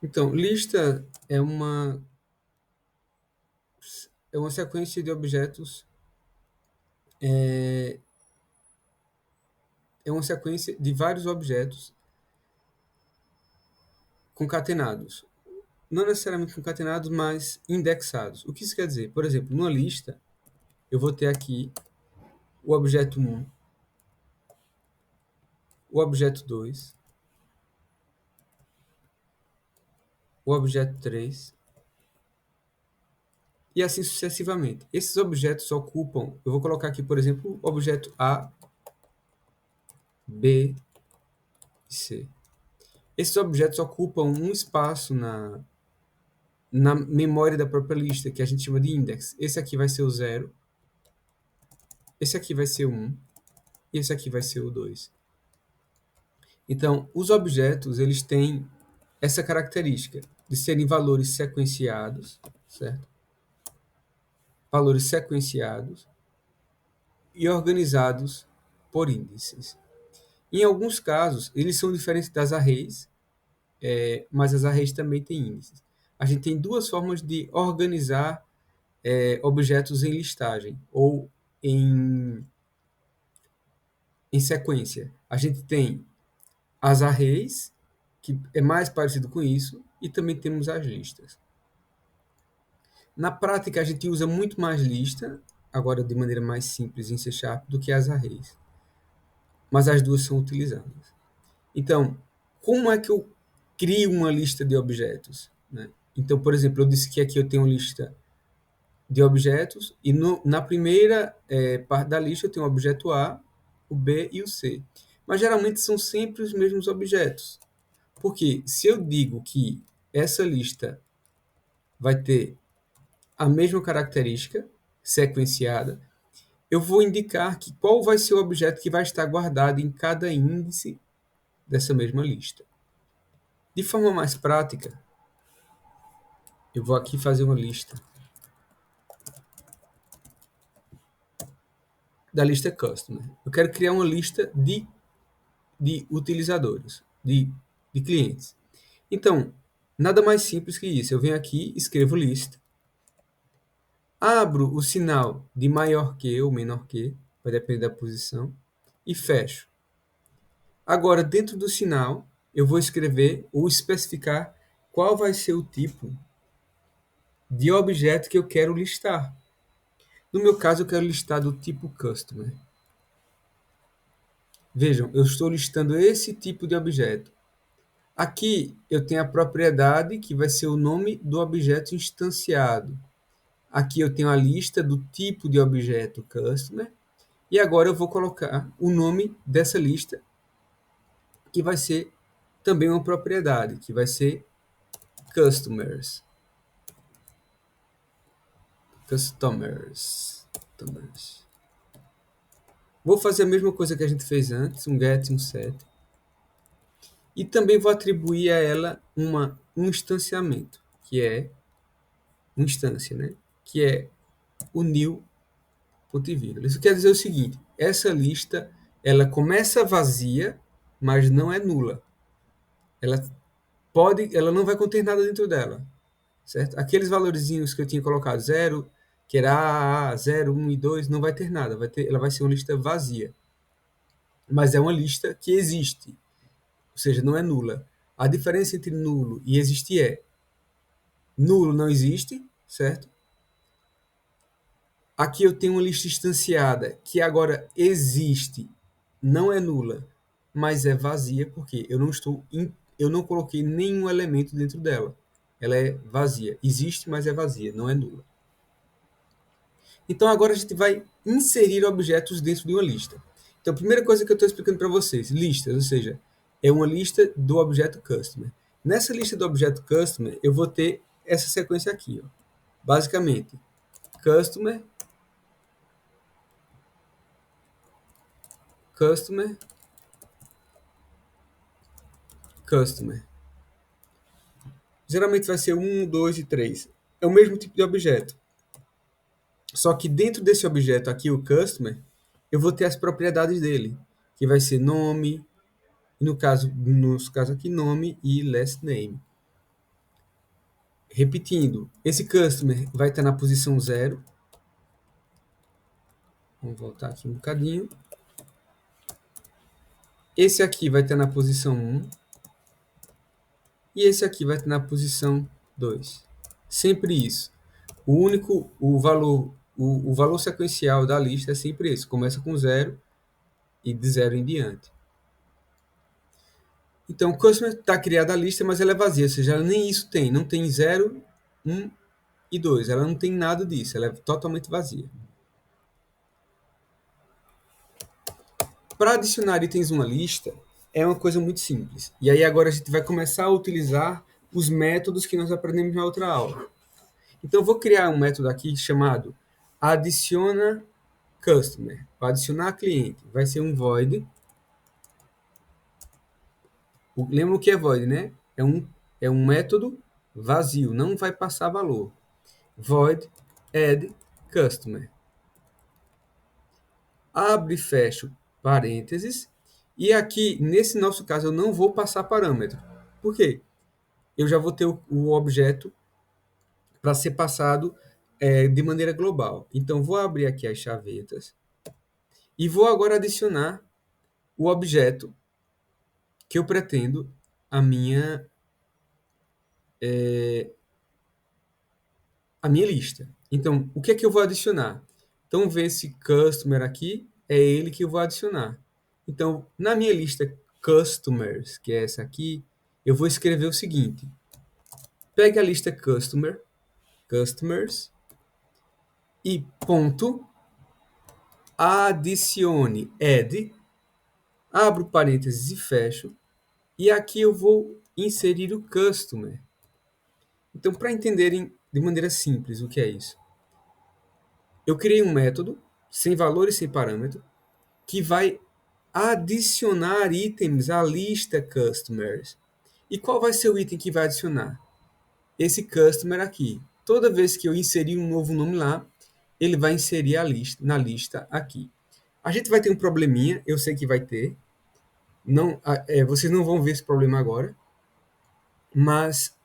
Então, lista é uma sequência de objetos, é, é uma sequência de vários objetos concatenados. Não necessariamente concatenados, mas indexados. O que isso quer dizer? Por exemplo, numa lista, eu vou ter aqui o objeto 1, o objeto 2, o objeto 3 e assim sucessivamente. Esses objetos ocupam, eu vou colocar aqui, por exemplo, o objeto A, B e C. Esses objetos ocupam um espaço na memória da própria lista, que a gente chama de index. Esse aqui vai ser o 0, esse aqui vai ser o 1 e esse aqui vai ser o 2. Então, os objetos, eles têm essa característica de serem valores sequenciados, certo? Valores sequenciados e organizados por índices. Em alguns casos, eles são diferentes das arrays, mas as arrays também têm índices. A gente tem duas formas de organizar objetos em listagem ou em sequência. A gente tem as arrays, que é mais parecido com isso, e também temos as listas. Na prática, a gente usa muito mais lista, agora de maneira mais simples em C Sharp, do que as arrays. Mas as duas são utilizadas. Então, como é que eu crio uma lista de objetos? Né? Então, por exemplo, eu disse que aqui eu tenho uma lista de objetos e na primeira parte da lista eu tenho o objeto A, o B e o C. Mas geralmente são sempre os mesmos objetos. Porque se eu digo que essa lista vai ter a mesma característica sequenciada, eu vou indicar que qual vai ser o objeto que vai estar guardado em cada índice dessa mesma lista. De forma mais prática, eu vou aqui fazer uma lista da lista Customer. Eu quero criar uma lista de utilizadores, de clientes. Então, nada mais simples que isso. Eu venho aqui, escrevo list, abro o sinal de maior que ou menor que, vai depender da posição, e fecho. Agora, dentro do sinal, eu vou escrever ou especificar qual vai ser o tipo de objeto que eu quero listar. No meu caso, eu quero listar do tipo Customer. Vejam, eu estou listando esse tipo de objeto. Aqui eu tenho a propriedade, que vai ser o nome do objeto instanciado. Aqui eu tenho a lista do tipo de objeto Customer. E agora eu vou colocar o nome dessa lista, que vai ser também uma propriedade, que vai ser Customers. Customers. Vou fazer a mesma coisa que a gente fez antes, um get e um set. E também vou atribuir a ela um instanciamento, que é uma instância, né? Que é o new.viewer. Isso quer dizer o seguinte, essa lista ela começa vazia, mas não é nula. Ela não vai conter nada dentro dela, certo? Aqueles valorzinhos que eu tinha colocado, 0, que era A, 0, 1 e 2, não vai ter nada, ela vai ser uma lista vazia. Mas é uma lista que existe, ou seja, não é nula. A diferença entre nulo e existir é: nulo não existe, certo? Aqui eu tenho uma lista instanciada que agora existe, não é nula, mas é vazia porque eu não coloquei nenhum elemento dentro dela. Ela é vazia, existe, mas é vazia, não é nula. Então agora a gente vai inserir objetos dentro de uma lista. Então a primeira coisa que eu estou explicando para vocês, listas, ou seja, é uma lista do objeto customer. Nessa lista do objeto customer, eu vou ter essa sequência aqui, ó. Basicamente, customer, customer, customer. Geralmente vai ser 1, 2 e 3. É o mesmo tipo de objeto. Só que dentro desse objeto aqui, o customer, eu vou ter as propriedades dele, que vai ser nome, nos casos aqui, nome e last name. Repetindo, esse customer vai estar na posição 0. Vamos voltar aqui um bocadinho. Esse aqui vai estar na posição 1. E esse aqui vai estar na posição 2. Sempre isso. O valor sequencial da lista é sempre esse. Começa com 0 e de 0 em diante. Então, o customer está criada a lista, mas ela é vazia, ou seja, ela nem isso tem. Não tem 0, 1 e 2. Ela não tem nada disso, ela é totalmente vazia. Para adicionar itens numa lista, é uma coisa muito simples. E aí agora a gente vai começar a utilizar os métodos que nós aprendemos na outra aula. Então, eu vou criar um método aqui chamado adiciona customer. Para adicionar cliente, vai ser um void. Lembra o que é void, né? É um método vazio, não vai passar valor. Void add customer. Abre e fecha parênteses. E aqui, nesse nosso caso, eu não vou passar parâmetro. Por quê? Eu já vou ter o objeto para ser passado de maneira global. Então, vou abrir aqui as chavetas e vou agora adicionar o objeto que eu pretendo a minha lista. Então, o que é que eu vou adicionar? Então, ver esse customer aqui, é ele que eu vou adicionar. Então, na minha lista customers, que é essa aqui, eu vou escrever o seguinte. Pegue a lista customers, e ponto, adicione add, abro parênteses e fecho, e aqui eu vou inserir o customer. Então, para entenderem de maneira simples o que é isso, eu criei um método, sem valor e sem parâmetro, que vai adicionar itens à lista customers. E qual vai ser o item que vai adicionar? Esse customer aqui. Toda vez que eu inserir um novo nome lá, ele vai inserir na lista aqui. A gente vai ter um probleminha, eu sei que vai ter. Não, vocês não vão ver esse problema agora, mas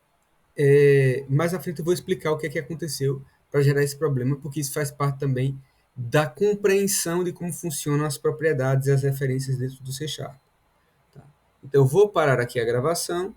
mais à frente eu vou explicar o que é que aconteceu para gerar esse problema, porque isso faz parte também da compreensão de como funcionam as propriedades e as referências dentro do C#. Tá? Então, eu vou parar aqui a gravação.